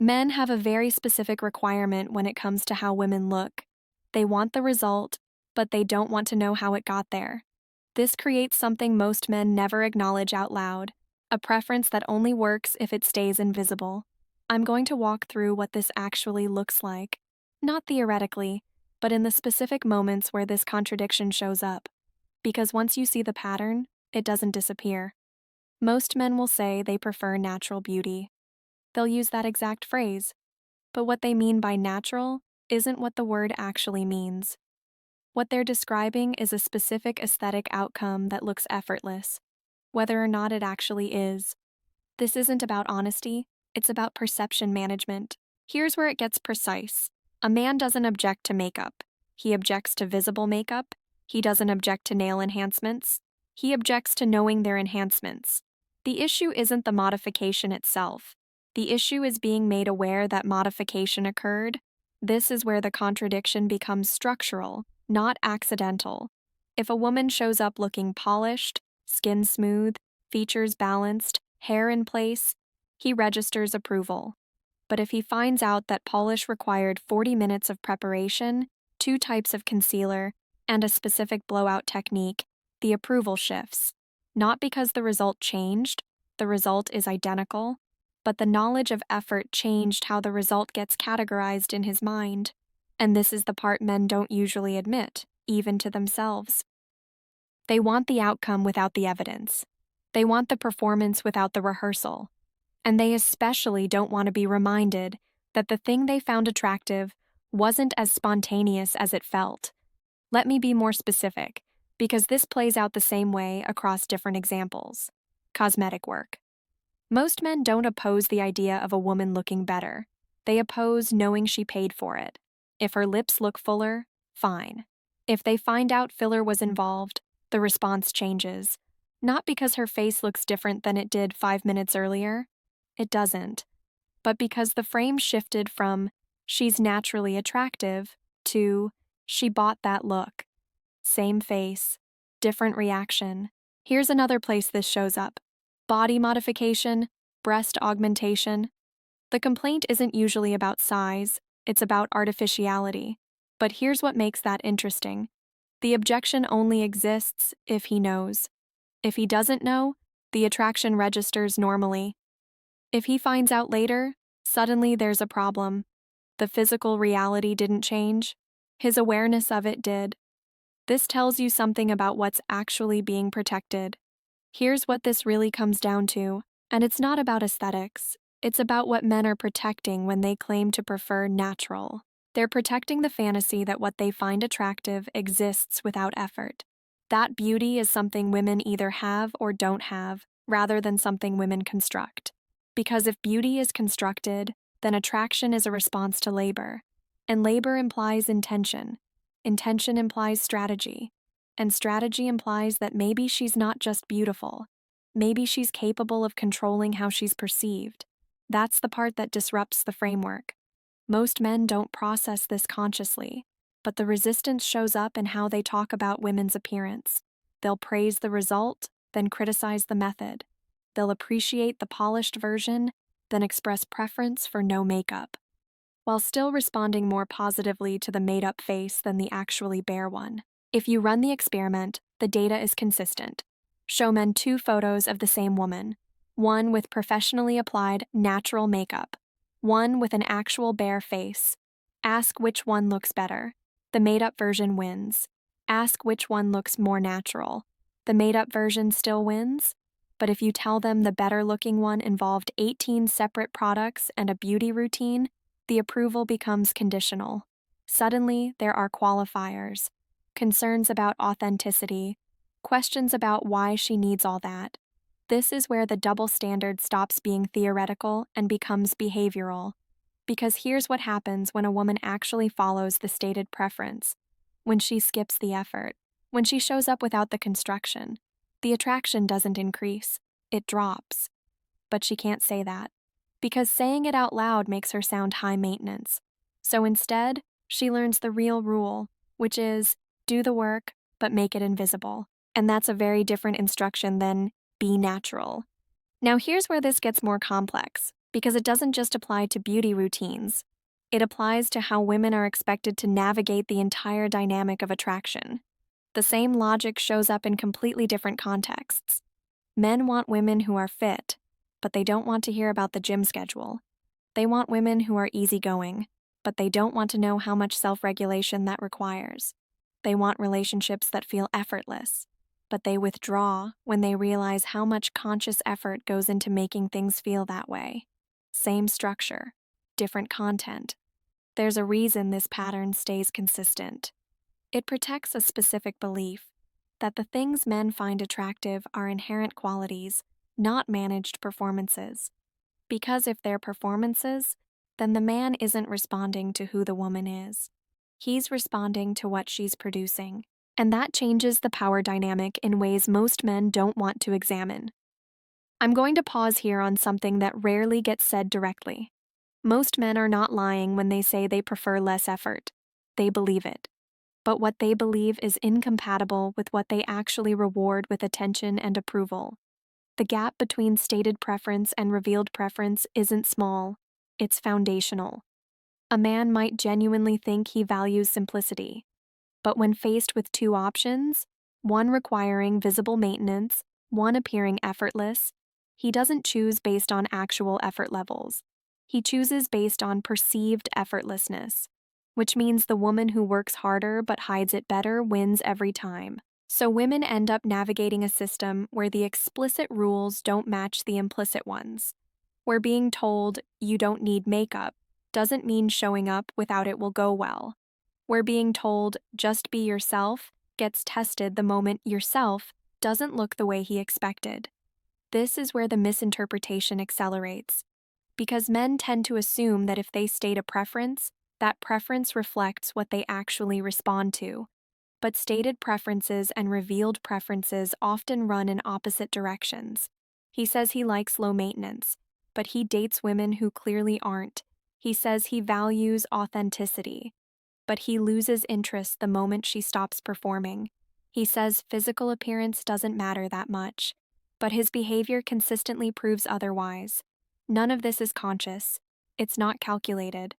Men have a very specific requirement when it comes to how women look. They want the result, but they don't want to know how it got there. This creates something most men never acknowledge out loud, a preference that only works if it stays invisible. I'm going to walk through what this actually looks like, not theoretically, but in the specific moments where this contradiction shows up. Because once you see the pattern, it doesn't disappear. Most men will say they prefer natural beauty. They'll use that exact phrase, but what they mean by natural isn't what the word actually means. What they're describing is a specific aesthetic outcome that looks effortless, whether or not it actually is. This isn't about honesty, it's about perception management. Here's where it gets precise. A man doesn't object to makeup. He objects to visible makeup. He doesn't object to nail enhancements. He objects to knowing they're enhancements. The issue isn't the modification itself. The issue is being made aware that modification occurred. This is where the contradiction becomes structural, not accidental. If a woman shows up looking polished, skin smooth, features balanced, hair in place, he registers approval. But if he finds out that polish required 40 minutes of preparation, 2 types of concealer, and a specific blowout technique, the approval shifts. Not because the result changed, the result is identical, but the knowledge of effort changed how the result gets categorized in his mind. And this is the part men don't usually admit, even to themselves. They want the outcome without the evidence. They want the performance without the rehearsal. And they especially don't want to be reminded that the thing they found attractive wasn't as spontaneous as it felt. Let me be more specific, because this plays out the same way across different examples. Cosmetic work. Most men don't oppose the idea of a woman looking better. They oppose knowing she paid for it. If her lips look fuller, fine. If they find out filler was involved, the response changes. Not because her face looks different than it did 5 minutes earlier. It doesn't. But because the frame shifted from, she's naturally attractive, to, she bought that look. Same face, different reaction. Here's another place this shows up. Body modification, breast augmentation. The complaint isn't usually about size, it's about artificiality. But here's what makes that interesting. The objection only exists if he knows. If he doesn't know, the attraction registers normally. If he finds out later, suddenly there's a problem. The physical reality didn't change. His awareness of it did. This tells you something about what's actually being protected. Here's what this really comes down to, and it's not about aesthetics. It's about what men are protecting when they claim to prefer natural. They're protecting the fantasy that what they find attractive exists without effort. That beauty is something women either have or don't have, rather than something women construct. Because if beauty is constructed, then attraction is a response to labor. And labor implies intention. Intention implies strategy. And strategy implies that maybe she's not just beautiful. Maybe she's capable of controlling how she's perceived. That's the part that disrupts the framework. Most men don't process this consciously, but the resistance shows up in how they talk about women's appearance. They'll praise the result, then criticize the method. They'll appreciate the polished version, then express preference for no makeup, while still responding more positively to the made-up face than the actually bare one. If you run the experiment, the data is consistent. Show men 2 photos of the same woman, one with professionally applied natural makeup, one with an actual bare face. Ask which one looks better. The made-up version wins. Ask which one looks more natural. The made-up version still wins. But if you tell them the better-looking one involved 18 separate products and a beauty routine, the approval becomes conditional. Suddenly, there are qualifiers. Concerns about authenticity, questions about why she needs all that. This is where the double standard stops being theoretical and becomes behavioral. Because here's what happens when a woman actually follows the stated preference. When she skips the effort. When she shows up without the construction. The attraction doesn't increase. It drops. But she can't say that. Because saying it out loud makes her sound high maintenance. So instead, she learns the real rule, which is, do the work, but make it invisible. And that's a very different instruction than be natural. Now here's where this gets more complex, because it doesn't just apply to beauty routines. It applies to how women are expected to navigate the entire dynamic of attraction. The same logic shows up in completely different contexts. Men want women who are fit, but they don't want to hear about the gym schedule. They want women who are easygoing, but they don't want to know how much self-regulation that requires. They want relationships that feel effortless, but they withdraw when they realize how much conscious effort goes into making things feel that way. Same structure, different content. There's a reason this pattern stays consistent. It protects a specific belief that the things men find attractive are inherent qualities, not managed performances. Because if they're performances, then the man isn't responding to who the woman is. He's responding to what she's producing. And that changes the power dynamic in ways most men don't want to examine. I'm going to pause here on something that rarely gets said directly. Most men are not lying when they say they prefer less effort. They believe it. But what they believe is incompatible with what they actually reward with attention and approval. The gap between stated preference and revealed preference isn't small, it's foundational. A man might genuinely think he values simplicity, but when faced with two options, one requiring visible maintenance, one appearing effortless, he doesn't choose based on actual effort levels. He chooses based on perceived effortlessness, which means the woman who works harder but hides it better wins every time. So women end up navigating a system where the explicit rules don't match the implicit ones, where being told you don't need makeup doesn't mean showing up without it will go well, where being told just be yourself gets tested the moment yourself doesn't look the way he expected. This is where the misinterpretation accelerates, because men tend to assume that if they state a preference, that preference reflects what they actually respond to. But stated preferences and revealed preferences often run in opposite directions. He says he likes low maintenance, but he dates women who clearly aren't. He says he values authenticity, but he loses interest the moment she stops performing. He says physical appearance doesn't matter that much, but his behavior consistently proves otherwise. None of this is conscious. It's not calculated,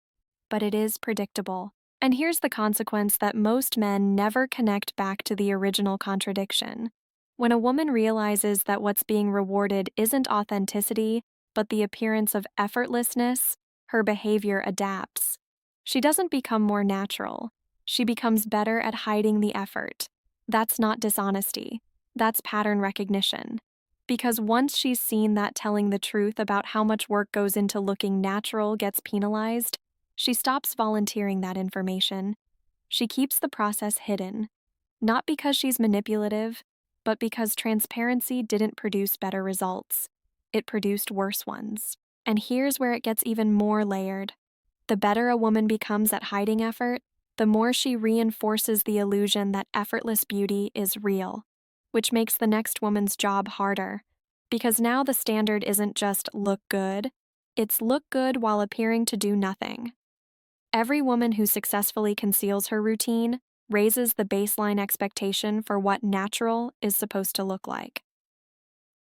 but it is predictable. And here's the consequence that most men never connect back to the original contradiction. When a woman realizes that what's being rewarded isn't authenticity, but the appearance of effortlessness, her behavior adapts. She doesn't become more natural. She becomes better at hiding the effort. That's not dishonesty. That's pattern recognition. Because once she's seen that telling the truth about how much work goes into looking natural gets penalized, she stops volunteering that information. She keeps the process hidden, not because she's manipulative, but because transparency didn't produce better results. It produced worse ones. And here's where it gets even more layered. The better a woman becomes at hiding effort, the more she reinforces the illusion that effortless beauty is real, which makes the next woman's job harder. Because now the standard isn't just look good, it's look good while appearing to do nothing. Every woman who successfully conceals her routine raises the baseline expectation for what natural is supposed to look like.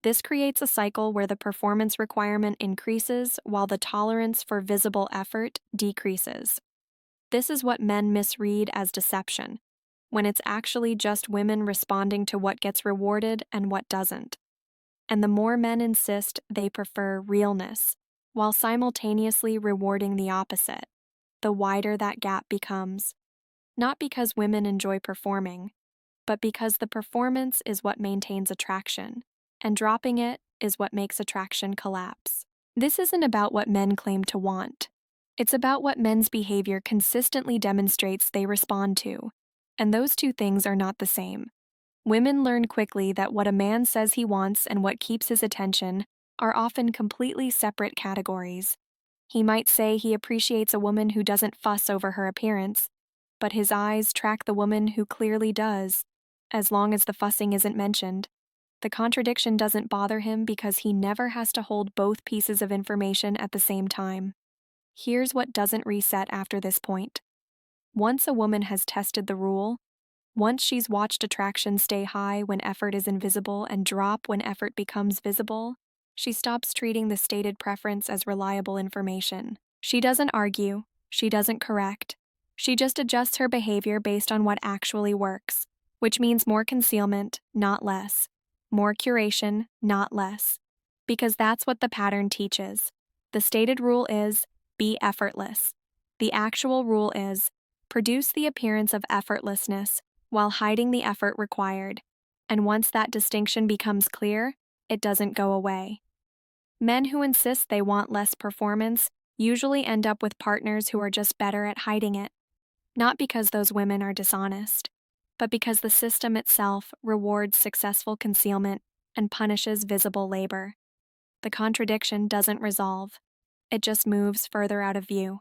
This creates a cycle where the performance requirement increases while the tolerance for visible effort decreases. This is what men misread as deception, when it's actually just women responding to what gets rewarded and what doesn't. And the more men insist they prefer realness, while simultaneously rewarding the opposite, the wider that gap becomes. Not because women enjoy performing, but because the performance is what maintains attraction, and dropping it is what makes attraction collapse. This isn't about what men claim to want. It's about what men's behavior consistently demonstrates they respond to, and those two things are not the same. Women learn quickly that what a man says he wants and what keeps his attention are often completely separate categories. He might say he appreciates a woman who doesn't fuss over her appearance, but his eyes track the woman who clearly does, as long as the fussing isn't mentioned. The contradiction doesn't bother him because he never has to hold both pieces of information at the same time. Here's what doesn't reset after this point. Once a woman has tested the rule, once she's watched attraction stay high when effort is invisible and drop when effort becomes visible, She stops treating the stated preference as reliable information. She doesn't argue, she doesn't correct. She just adjusts her behavior based on what actually works, which means more concealment, not less. More curation, not less. Because that's what the pattern teaches. The stated rule is be effortless. The actual rule is produce the appearance of effortlessness while hiding the effort required. And once that distinction becomes clear, it doesn't go away. Men who insist they want less performance usually end up with partners who are just better at hiding it. Not because those women are dishonest, but because the system itself rewards successful concealment and punishes visible labor. The contradiction doesn't resolve, it just moves further out of view.